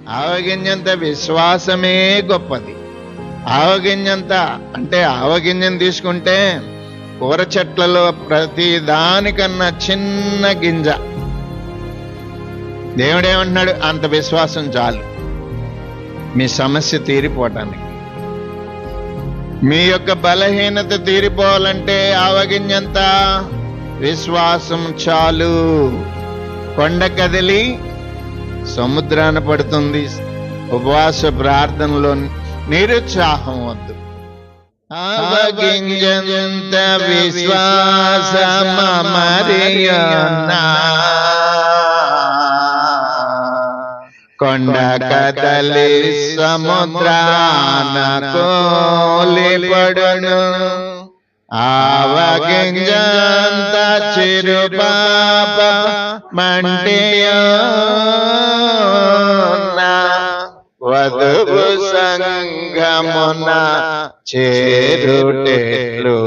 ఆవగింజంత విశ్వాసమే గొప్పది. ఆవగింజంత అంటే ఆవగింజం తీసుకుంటే కూర చెట్లలో ప్రతి దానికన్నా చిన్న గింజ. దేవుడేమంటున్నాడు? అంత విశ్వాసం చాలు మీ సమస్య తీరిపోవటానికి. మీ యొక్క బలహీనత తీరిపోవాలంటే ఆవగింజంత విశ్వాసం చాలు. కొండ కదిలి సముద్రాన పడుతుంది. ఉపవాస ప్రార్థనలో నిరుత్సాహం వద్దు. ఆవగింజంత విశ్వాసమ మరియన్నా కొండ కదలి సముద్రాన కోలిపడును. ఆవగింజంత చిరు పాప మంటియోన వధువు సంగమున చేరుటెట్లు.